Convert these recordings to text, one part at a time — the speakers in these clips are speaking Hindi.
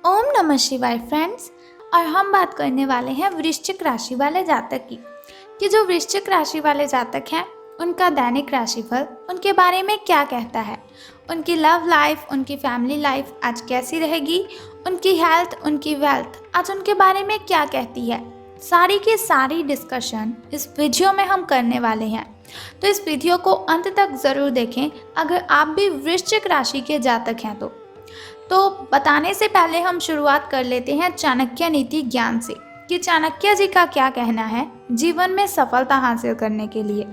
ओम नमः शिवाय फ्रेंड्स। और हम बात करने वाले हैं वृश्चिक राशि वाले जातक की कि जो वृश्चिक राशि वाले जातक हैं उनका दैनिक राशिफल उनके बारे में क्या कहता है, उनकी लव लाइफ, उनकी फैमिली लाइफ आज कैसी रहेगी, उनकी हेल्थ, उनकी वेल्थ आज उनके बारे में क्या कहती है। सारी की सारी डिस्कशन इस वीडियो में हम करने वाले हैं, तो इस वीडियो को अंत तक ज़रूर देखें अगर आप भी वृश्चिक राशि के जातक हैं तो बताने से पहले हम शुरुआत कर लेते हैं चाणक्य नीति ज्ञान से कि चाणक्य जी का क्या कहना है जीवन में सफलता हासिल करने के लिए।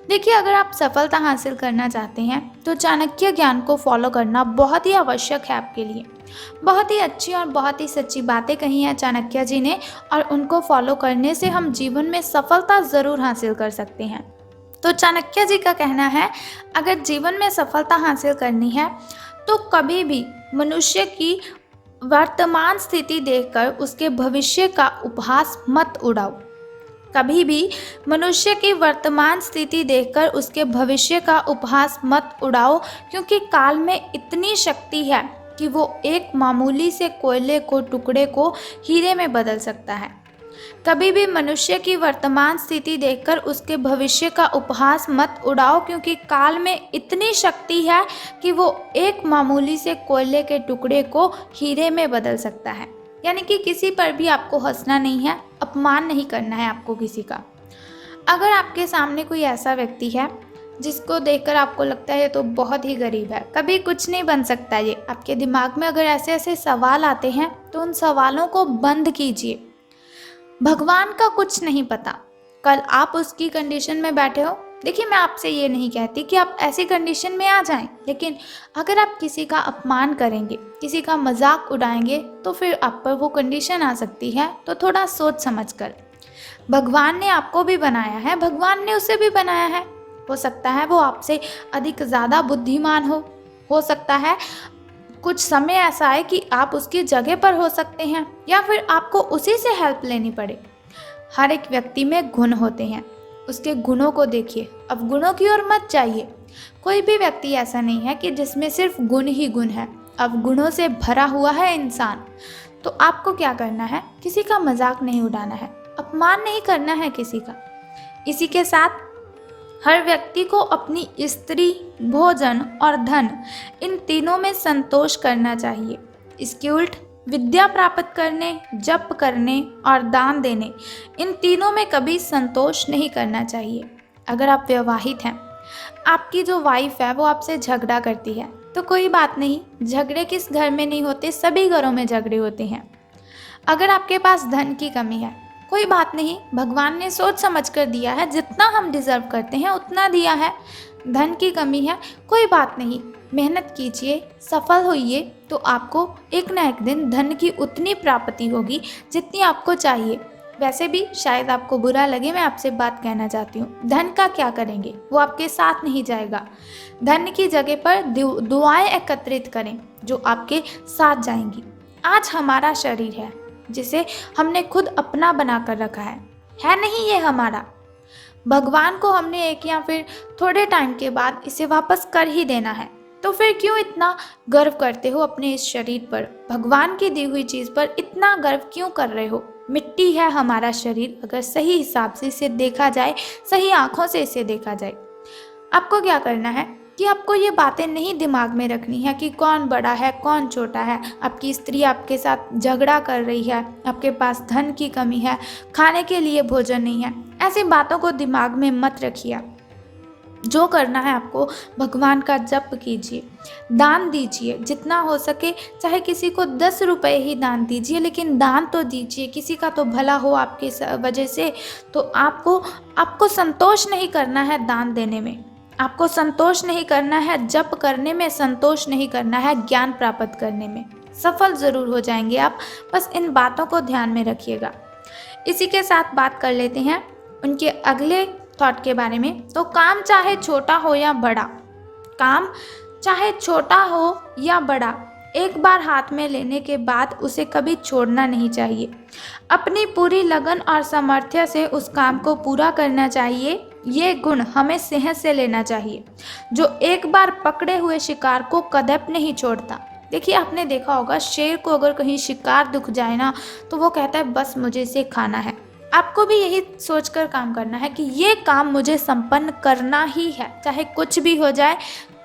देखिए, अगर आप सफलता हासिल करना चाहते हैं तो चाणक्य ज्ञान को फॉलो करना बहुत ही आवश्यक है आपके लिए। बहुत ही अच्छी और बहुत ही सच्ची बातें कही हैं चाणक्य जी ने, और उनको फॉलो करने से हम जीवन में सफलता ज़रूर हासिल कर सकते हैं। तो चाणक्य जी का कहना है, अगर जीवन में सफलता हासिल करनी है तो कभी भी मनुष्य की वर्तमान स्थिति देखकर उसके भविष्य का उपहास मत उड़ाओ। कभी भी मनुष्य की वर्तमान स्थिति देखकर उसके भविष्य का उपहास मत उड़ाओ, क्योंकि काल में इतनी शक्ति है कि वो एक मामूली से कोयले को टुकड़े को हीरे में बदल सकता है। कभी भी मनुष्य की वर्तमान स्थिति देखकर उसके भविष्य का उपहास मत उड़ाओ, क्योंकि काल में इतनी शक्ति है कि वो एक मामूली से कोयले के टुकड़े को हीरे में बदल सकता है। यानी कि किसी पर भी आपको हंसना नहीं है, अपमान नहीं करना है आपको किसी का। अगर आपके सामने कोई ऐसा व्यक्ति है जिसको देखकर आपको लगता है तो बहुत ही गरीब है, कभी कुछ नहीं बन सकता, ये आपके दिमाग में अगर ऐसे ऐसे सवाल आते हैं तो उन सवालों को बंद कीजिए। भगवान का कुछ नहीं पता, कल आप उसकी कंडीशन में बैठे हो। देखिए, मैं आपसे ये नहीं कहती कि आप ऐसी कंडीशन में आ जाएं, लेकिन अगर आप किसी का अपमान करेंगे, किसी का मजाक उड़ाएंगे तो फिर आप पर वो कंडीशन आ सकती है। तो थोड़ा सोच समझ कर। भगवान ने आपको भी बनाया है, भगवान ने उसे भी बनाया है। हो सकता है वो आपसे अधिक ज़्यादा बुद्धिमान हो सकता है कुछ समय ऐसा है कि आप उसकी जगह पर हो सकते हैं, या फिर आपको उसी से हेल्प लेनी पड़े। हर एक व्यक्ति में गुण होते हैं, उसके गुणों को देखिए, अब गुणों की ओर मत जाइए। कोई भी व्यक्ति ऐसा नहीं है कि जिसमें सिर्फ गुण ही गुण है, अब गुणों से भरा हुआ है इंसान। तो आपको क्या करना है, किसी का मजाक नहीं उड़ाना है, अपमान नहीं करना है किसी का। इसी के साथ हर व्यक्ति को अपनी स्त्री, भोजन और धन, इन तीनों में संतोष करना चाहिए। इसके उल्ट विद्या प्राप्त करने, जप करने और दान देने, इन तीनों में कभी संतोष नहीं करना चाहिए। अगर आप विवाहित हैं, आपकी जो वाइफ है वो आपसे झगड़ा करती है तो कोई बात नहीं, झगड़े किस घर में नहीं होते, सभी घरों में झगड़े होते हैं। अगर आपके पास धन की कमी है, कोई बात नहीं, भगवान ने सोच समझ कर दिया है, जितना हम डिज़र्व करते हैं उतना दिया है। धन की कमी है, कोई बात नहीं, मेहनत कीजिए, सफल होइए, तो आपको एक ना एक दिन धन की उतनी प्राप्ति होगी जितनी आपको चाहिए। वैसे भी शायद आपको बुरा लगे, मैं आपसे बात कहना चाहती हूँ, धन का क्या करेंगे, वो आपके साथ नहीं जाएगा। धन की जगह पर दुआएं एकत्रित करें जो आपके साथ जाएंगी। आज हमारा शरीर है जिसे हमने खुद अपना बना कर रखा है नहीं ये हमारा। भगवान को हमने एक या फिर थोड़े टाइम के बाद इसे वापस कर ही देना है, तो फिर क्यों इतना गर्व करते हो अपने इस शरीर पर, भगवान की दी हुई चीज़ पर इतना गर्व क्यों कर रहे हो। मिट्टी है हमारा शरीर, अगर सही हिसाब से इसे देखा जाए, सही आँखों से इसे देखा जाए। आपको क्या करना है कि आपको ये बातें नहीं दिमाग में रखनी है कि कौन बड़ा है कौन छोटा है, आपकी स्त्री आपके साथ झगड़ा कर रही है, आपके पास धन की कमी है, खाने के लिए भोजन नहीं है। ऐसी बातों को दिमाग में मत रखिए। जो करना है आपको, भगवान का जप कीजिए, दान दीजिए जितना हो सके, चाहे किसी को 10 रुपये ही दान दीजिए, लेकिन दान तो दीजिए, किसी का तो भला हो आपके वजह से। तो आपको संतोष नहीं करना है दान देने में, आपको संतोष नहीं करना है जप करने में, संतोष नहीं करना है ज्ञान प्राप्त करने में। सफल ज़रूर हो जाएंगे आप, बस इन बातों को ध्यान में रखिएगा। इसी के साथ बात कर लेते हैं उनके अगले थॉट के बारे में। तो काम चाहे छोटा हो या बड़ा, काम चाहे छोटा हो या बड़ा, एक बार हाथ में लेने के बाद उसे कभी छोड़ना नहीं चाहिए। अपनी पूरी लगन और सामर्थ्य से उस काम को पूरा करना चाहिए। ये गुण हमें सेहत से लेना चाहिए, जो एक बार पकड़े हुए शिकार को कदापि नहीं छोड़ता। देखिए, आपने देखा होगा शेर को अगर कहीं शिकार दिख जाए ना, तो वो कहता है बस मुझे इसे खाना है। आपको भी यही सोचकर काम करना है कि ये काम मुझे संपन्न करना ही है, चाहे कुछ भी हो जाए,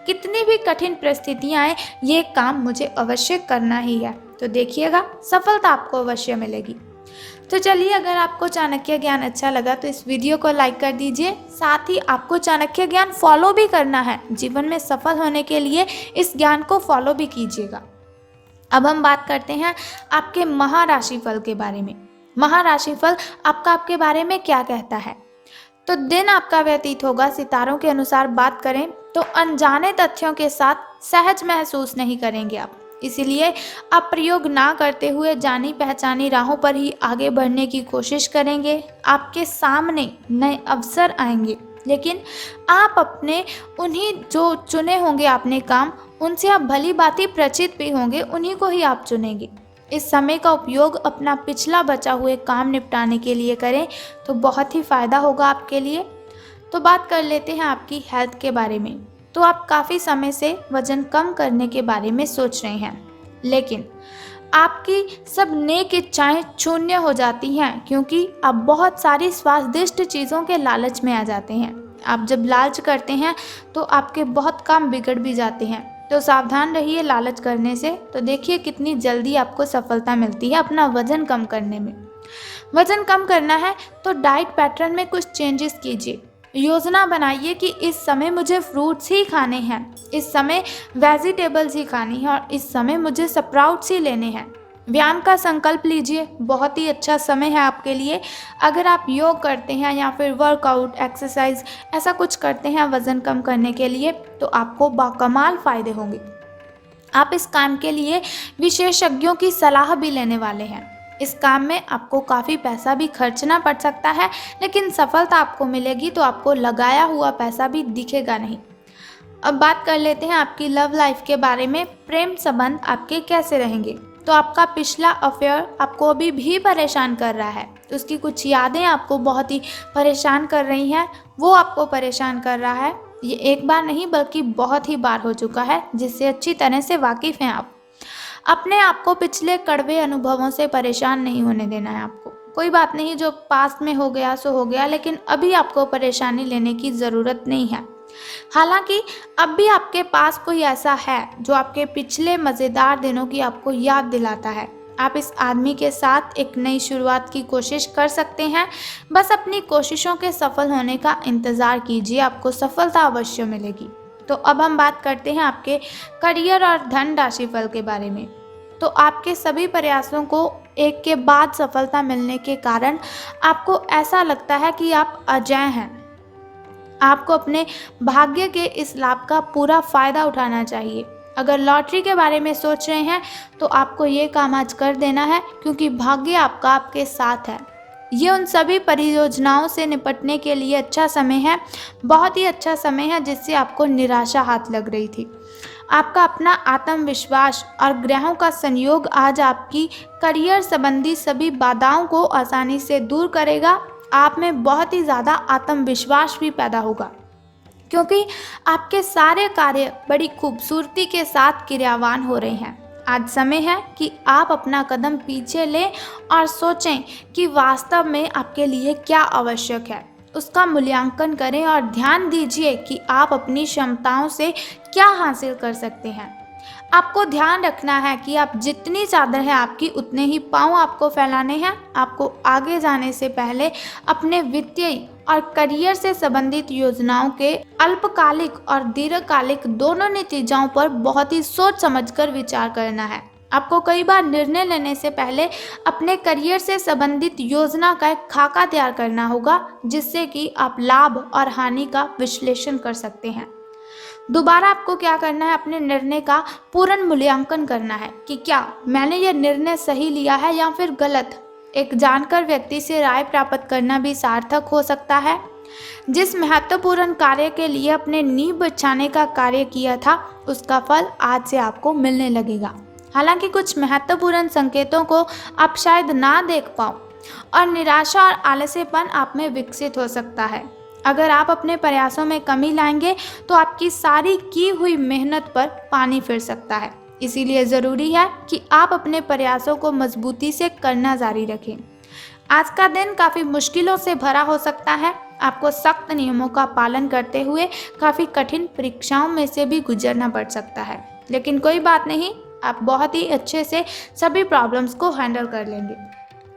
कितनी भी कठिन परिस्थितियां आए, ये काम मुझे अवश्य करना ही है। तो देखिएगा, सफलता आपको अवश्य मिलेगी। तो चलिए, अगर आपको चाणक्य ज्ञान अच्छा लगा तो इस वीडियो को लाइक कर दीजिए। साथ ही आपको चाणक्य ज्ञान फॉलो भी करना है। जीवन में सफल होने के लिए इस ज्ञान को फॉलो भी कीजिएगा। अब हम बात करते हैं आपके महाराशिफल के बारे में। महाराशिफल आपके बारे में क्या कहता है? तो दिन आपका व्यतीत होगा, सितारों के अनुसार बात करें तो अनजाने तथ्यों के साथ सहज महसूस नहीं करेंगे आप। इसीलिए आप प्रयोग ना करते हुए जानी पहचानी राहों पर ही आगे बढ़ने की कोशिश करेंगे। आपके सामने नए अवसर आएंगे, लेकिन आप अपने उन्हीं जो चुने होंगे आपने काम, उनसे आप भली भांति परिचित भी होंगे, उन्हीं को ही आप चुनेंगे। इस समय का उपयोग अपना पिछला बचा हुए काम निपटाने के लिए करें तो बहुत ही फ़ायदा होगा आपके लिए। तो बात कर लेते हैं आपकी हेल्थ के बारे में। तो आप काफ़ी समय से वज़न कम करने के बारे में सोच रहे हैं, लेकिन आपकी सब नेक इच्छाएं शून्य हो जाती हैं, क्योंकि आप बहुत सारी स्वादिष्ट चीज़ों के लालच में आ जाते हैं। आप जब लालच करते हैं तो आपके बहुत काम बिगड़ भी जाते हैं। तो सावधान रहिए लालच करने से। तो देखिए कितनी जल्दी आपको सफलता मिलती है अपना वज़न कम करने में। वज़न कम करना है तो डाइट पैटर्न में कुछ चेंजेस कीजिए। योजना बनाइए कि इस समय मुझे फ्रूट्स ही खाने हैं, इस समय वेजिटेबल्स ही खानी है और इस समय मुझे स्प्राउट्स ही लेने हैं। व्यायाम का संकल्प लीजिए, बहुत ही अच्छा समय है आपके लिए। अगर आप योग करते हैं या फिर वर्कआउट, एक्सरसाइज ऐसा कुछ करते हैं वज़न कम करने के लिए, तो आपको बाकमाल फ़ायदे होंगे। आप इस काम के लिए विशेषज्ञों की सलाह भी लेने वाले हैं। इस काम में आपको काफ़ी पैसा भी खर्चना पड़ सकता है, लेकिन सफलता आपको मिलेगी तो आपको लगाया हुआ पैसा भी दिखेगा नहीं। अब बात कर लेते हैं आपकी लव लाइफ के बारे में। प्रेम संबंध आपके कैसे रहेंगे? तो आपका पिछला अफेयर आपको अभी भी परेशान कर रहा है, उसकी कुछ यादें आपको बहुत ही परेशान कर रही हैं, वो आपको परेशान कर रहा है। ये एक बार नहीं बल्कि बहुत ही बार हो चुका है, जिससे अच्छी तरह से वाकिफ़ हैं आप। अपने आप को पिछले कड़वे अनुभवों से परेशान नहीं होने देना है आपको। कोई बात नहीं, जो पास्ट में हो गया सो हो गया, लेकिन अभी आपको परेशानी लेने की ज़रूरत नहीं है। हालांकि अब भी आपके पास कोई ऐसा है जो आपके पिछले मज़ेदार दिनों की आपको याद दिलाता है। आप इस आदमी के साथ एक नई शुरुआत की कोशिश कर सकते हैं। बस अपनी कोशिशों के सफल होने का इंतज़ार कीजिए, आपको सफलता अवश्य मिलेगी। तो अब हम बात करते हैं आपके करियर और धन राशिफल के बारे में। तो आपके सभी प्रयासों को एक के बाद सफलता मिलने के कारण आपको ऐसा लगता है कि आप अजेय हैं। आपको अपने भाग्य के इस लाभ का पूरा फ़ायदा उठाना चाहिए। अगर लॉटरी के बारे में सोच रहे हैं तो आपको ये काम आज कर देना है, क्योंकि भाग्य आपका आपके साथ है। ये उन सभी परियोजनाओं से निपटने के लिए अच्छा समय है, बहुत ही अच्छा समय है जिससे आपको निराशा हाथ लग रही थी। आपका अपना आत्मविश्वास और ग्रहों का संयोग आज आपकी करियर संबंधी सभी बाधाओं को आसानी से दूर करेगा। आप में बहुत ही ज़्यादा आत्मविश्वास भी पैदा होगा, क्योंकि आपके सारे कार्य बड़ी खूबसूरती के साथ क्रियान्वित हो रहे हैं। आज समय है कि आप अपना कदम पीछे लें और सोचें कि वास्तव में आपके लिए क्या आवश्यक है, उसका मूल्यांकन करें और ध्यान दीजिए कि आप अपनी क्षमताओं से क्या हासिल कर सकते हैं। आपको ध्यान रखना है कि आप जितनी चादर है आपकी, उतने ही पाँव आपको फैलाने हैं। आपको आगे जाने से पहले अपने वित्तीय और करियर से संबंधित योजनाओं के अल्पकालिक और दीर्घकालिक दोनों नतीजों पर बहुत ही सोच समझकर विचार करना है। आपको कई बार निर्णय लेने से पहले अपने करियर से संबंधित योजना का एक खाका तैयार करना होगा, जिससे कि आप लाभ और हानि का विश्लेषण कर सकते हैं। दोबारा आपको क्या करना है, अपने निर्णय का पूर्ण मूल्यांकन करना है कि क्या मैंने यह निर्णय सही लिया है या फिर गलत। एक जानकार व्यक्ति से राय प्राप्त करना भी सार्थक हो सकता है। जिस महत्वपूर्ण कार्य के लिए अपने नींव बिछाने का कार्य किया था, उसका फल आज से आपको मिलने लगेगा। हालांकि कुछ महत्वपूर्ण संकेतों को आप शायद ना देख पाओ और निराशा और आलस्यपन आप में विकसित हो सकता है। अगर आप अपने प्रयासों में कमी लाएंगे तो आपकी सारी की हुई मेहनत पर पानी फिर सकता है। इसीलिए ज़रूरी है कि आप अपने प्रयासों को मजबूती से करना जारी रखें। आज का दिन काफ़ी मुश्किलों से भरा हो सकता है। आपको सख्त नियमों का पालन करते हुए काफ़ी कठिन परीक्षाओं में से भी गुजरना पड़ सकता है, लेकिन कोई बात नहीं, आप बहुत ही अच्छे से सभी प्रॉब्लम्स को हैंडल कर लेंगे।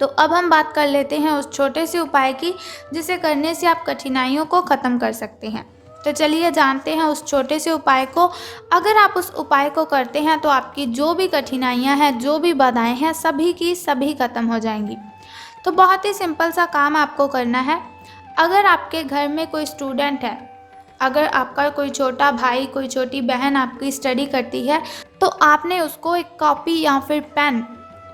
तो अब हम बात कर लेते हैं उस छोटे से उपाय की जिसे करने से आप कठिनाइयों को ख़त्म कर सकते हैं। तो चलिए जानते हैं उस छोटे से उपाय को। अगर आप उस उपाय को करते हैं तो आपकी जो भी कठिनाइयां हैं, जो भी बाधाएं हैं, सभी की सभी ख़त्म हो जाएंगी। तो बहुत ही सिंपल सा काम आपको करना है। अगर आपके घर में कोई स्टूडेंट है, अगर आपका कोई छोटा भाई, कोई छोटी बहन आपकी स्टडी करती है, तो आपने उसको एक कॉपी या फिर पेन,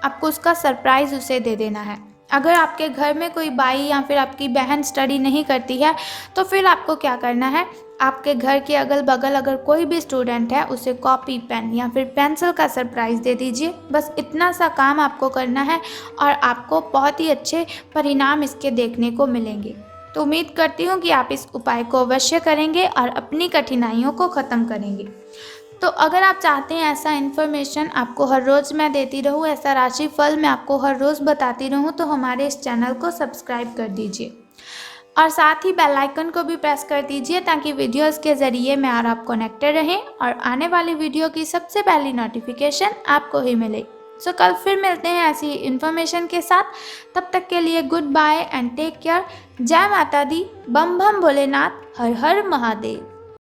आपको उसका सरप्राइज़ उसे दे देना है। अगर आपके घर में कोई भाई या फिर आपकी बहन स्टडी नहीं करती है, तो फिर आपको क्या करना है, आपके घर के अगल बगल अगर कोई भी स्टूडेंट है, उसे कॉपी, पेन या फिर पेंसिल का सरप्राइज़ दे दीजिए। बस इतना सा काम आपको करना है और आपको बहुत ही अच्छे परिणाम इसके देखने को मिलेंगे। तो उम्मीद करती हूँ कि आप इस उपाय को अवश्य करेंगे और अपनी कठिनाइयों को ख़त्म करेंगे। तो अगर आप चाहते हैं ऐसा इन्फॉर्मेशन आपको हर रोज़ मैं देती रहूँ, ऐसा राशिफल मैं आपको हर रोज़ बताती रहूँ, तो हमारे इस चैनल को सब्सक्राइब कर दीजिए और साथ ही बेल आइकन को भी प्रेस कर दीजिए ताकि वीडियोस के ज़रिए मैं और आप कनेक्टेड रहें और आने वाली वीडियो की सबसे पहली नोटिफिकेशन आपको ही मिले। सो कल फिर मिलते हैं ऐसी इन्फॉर्मेशन के साथ। तब तक के लिए good bye and take care. जय माता दी, बम बम भोलेनाथ, हर हर महादेव।